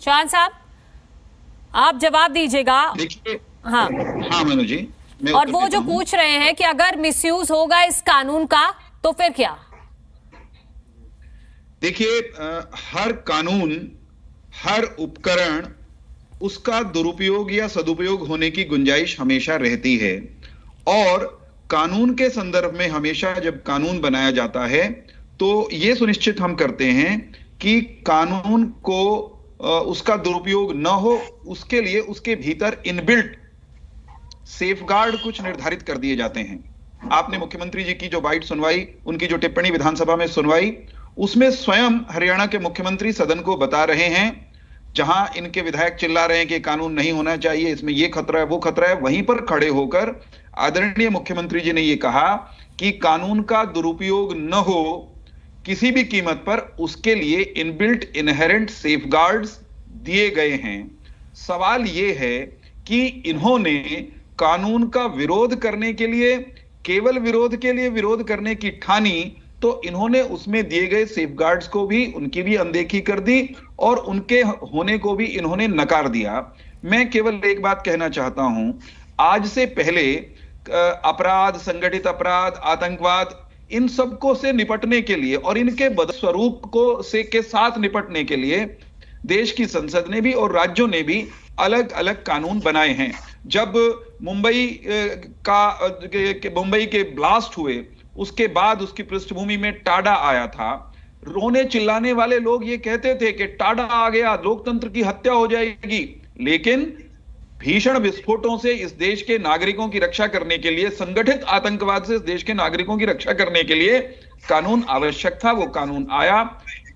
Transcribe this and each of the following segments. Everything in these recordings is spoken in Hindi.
चौहान साहब, आप जवाब दीजिएगा। देखिए, हाँ हाँ मनु जी, मैं और वो जो पूछ रहे हैं कि अगर मिसयूज होगा इस कानून का तो फिर क्या? देखिए, हर कानून, हर उपकरण, उसका दुरुपयोग या सदुपयोग होने की गुंजाइश हमेशा रहती है। और कानून के संदर्भ में हमेशा जब कानून बनाया जाता है तो यह सुनिश्चित हम करते हैं कि कानून को उसका दुरुपयोग न हो, उसके लिए उसके भीतर इनबिल्ट सेफगार्ड कुछ निर्धारित कर दिए जाते हैं। आपने मुख्यमंत्री जी की जो बाइट सुनवाई, उनकी जो टिप्पणी विधानसभा में सुनवाई, उसमें स्वयं हरियाणा के मुख्यमंत्री सदन को बता रहे हैं, जहां इनके विधायक चिल्ला रहे हैं कि कानून नहीं होना चाहिए, इसमें ये खतरा है वो खतरा है, वहीं पर खड़े होकर आदरणीय मुख्यमंत्री जी ने यह कहा कि कानून का दुरुपयोग न हो किसी भी कीमत पर, उसके लिए इनबिल्ट इनहेरेंट सेफगार्ड्स दिए गए हैं। सवाल यह है कि इन्होंने कानून का विरोध करने के लिए, केवल विरोध के लिए विरोध करने की ठानी तो इन्होंने उसमें दिए गए सेफगार्ड्स को भी, उनकी भी अनदेखी कर दी और उनके होने को भी इन्होंने नकार दिया। मैं केवल एक बात कहना चाहता हूं, आज से पहले अपराध, संगठित अपराध, आतंकवाद, इन सबको से निपटने के लिए और इनके बदस्वरूप को के साथ निपटने के लिए देश की संसद ने भी और राज्यों ने भी अलग अलग कानून बनाए हैं। जब मुंबई के ब्लास्ट हुए, उसके बाद उसकी पृष्ठभूमि में टाडा आया था। रोने चिल्लाने वाले लोग ये कहते थे कि टाडा आ गया, लोकतंत्र की हत्या हो जाएगी। लेकिन भीषण विस्फोटों से इस देश के नागरिकों की रक्षा करने के लिए, संगठित आतंकवाद से इस देश के नागरिकों की रक्षा करने के लिए कानून आवश्यक था। वो कानून आया।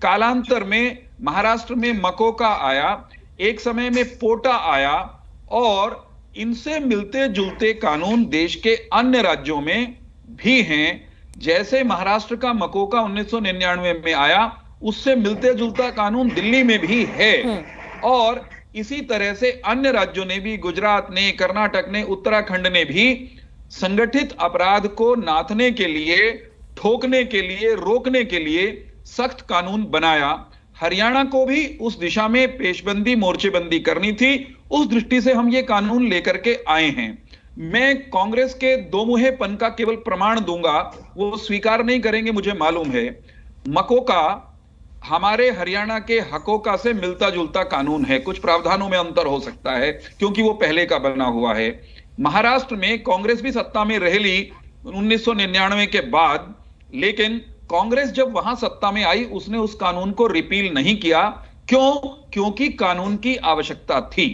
कालांतर में महाराष्ट्र में मकोका आया, एक समय में पोटा आया, और इनसे मिलते जुलते कानून देश के अन्य राज्यों में भी हैं। जैसे महाराष्ट्र का मकोका 1999 में आया, उससे मिलते जुलता कानून दिल्ली में भी है। और इसी तरह से अन्य राज्यों ने भी, गुजरात ने, कर्नाटक ने, उत्तराखंड ने भी संगठित अपराध को नाथने के लिए, ठोकने के लिए, रोकने के लिए सख्त कानून बनाया। हरियाणा को भी उस दिशा में पेशबंदी, मोर्चेबंदी करनी थी। उस दृष्टि से हम ये कानून लेकर के आए हैं। मैं कांग्रेस के दोमुहेपन का केवल प्रमाण दूंगा, वो स्वीकार नहीं करेंगे, मुझे मालूम है। मकोका हमारे हरियाणा के हकोका से मिलता जुलता कानून है, कुछ प्रावधानों में अंतर हो सकता है क्योंकि वो पहले का बना हुआ है। महाराष्ट्र में कांग्रेस भी सत्ता में रह ली 1999 के बाद, लेकिन कांग्रेस जब वहां सत्ता में आई उसने उस कानून को रिपील नहीं किया। क्यों? क्योंकि कानून की आवश्यकता थी।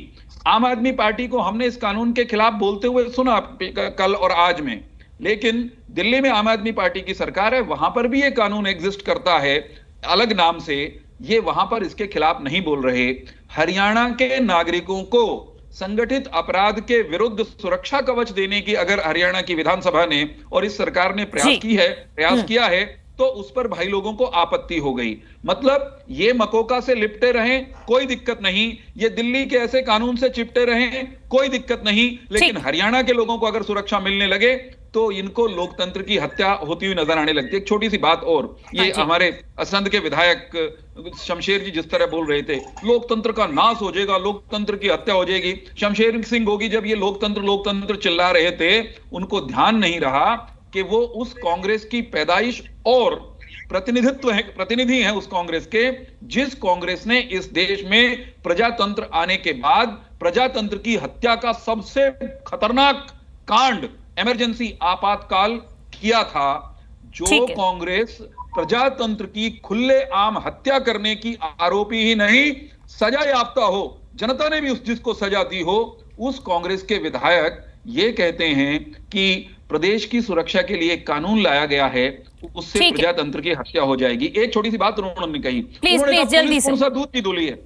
आम आदमी पार्टी को हमने इस कानून के खिलाफ बोलते हुए सुना कल और आज में, लेकिन दिल्ली में आम आदमी पार्टी की सरकार है, वहां पर भी ये कानून एग्जिस्ट करता है अलग नाम से। ये वहां पर इसके खिलाफ नहीं बोल रहे। हरियाणा के नागरिकों को संगठित अपराध के विरुद्ध सुरक्षा कवच देने की अगर हरियाणा की विधानसभा ने और इस सरकार ने प्रयास किया है तो उस पर भाई लोगों को आपत्ति हो गई। मतलब ये मकोका से लिपटे रहें, कोई दिक्कत नहीं, ये दिल्ली के ऐसे कानून से चिपटे रहें, कोई दिक्कत नहीं, लेकिन हरियाणा के लोगों को अगर सुरक्षा मिलने लगे तो इनको लोकतंत्र की हत्या होती हुई नजर आने लगती है। एक छोटी सी बात और, ये हमारे असंध के विधायक शमशेर जी जिस तरह बोल रहे थे, लोकतंत्र का नाश हो जाएगा, लोकतंत्र की हत्या हो जाएगी। शमशेर सिंह गोगी जब ये लोकतंत्र चिल्ला रहे थे, उनको ध्यान नहीं रहा कि वो उस कांग्रेस की पैदाइश और प्रतिनिधि हैं उस कांग्रेस के, जिस कांग्रेस ने इस देश में प्रजातंत्र आने के बाद प्रजातंत्र की हत्या का सबसे खतरनाक कांड, इमरजेंसी आपातकाल किया था। जो कांग्रेस प्रजातंत्र की खुलेआम हत्या करने की आरोपी ही नहीं, सजा याफ्ता हो, जनता ने भी जिसको सजा दी हो, उस कांग्रेस के विधायक ये कहते हैं कि प्रदेश की सुरक्षा के लिए कानून लाया गया है, उससे प्रजातंत्र की हत्या हो जाएगी। एक छोटी सी बात उन्होंने कही, पुलिस कौन सा दूध की धुली है।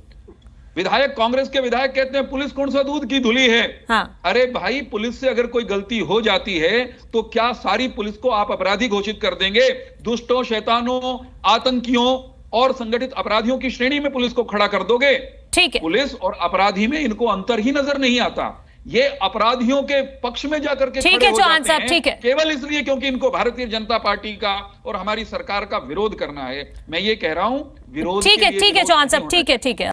विधायक, कांग्रेस के विधायक कहते हैं पुलिस कौन सा दूध की धुली है। अरे भाई, पुलिस से अगर कोई गलती हो जाती है तो क्या सारी पुलिस को आप अपराधी घोषित कर देंगे? दुष्टों, शैतानों, आतंकियों और संगठित अपराधियों की श्रेणी में पुलिस को खड़ा कर दोगे? पुलिस और अपराधी में इनको अंतर ही नजर नहीं आता। ये अपराधियों के पक्ष में जाकर के खड़े हो जाते हैं केवल इसलिए क्योंकि इनको भारतीय जनता पार्टी का और हमारी सरकार का विरोध करना है। मैं ये कह रहा हूं, विरोध ठीक है चौहान साहब, ठीक है।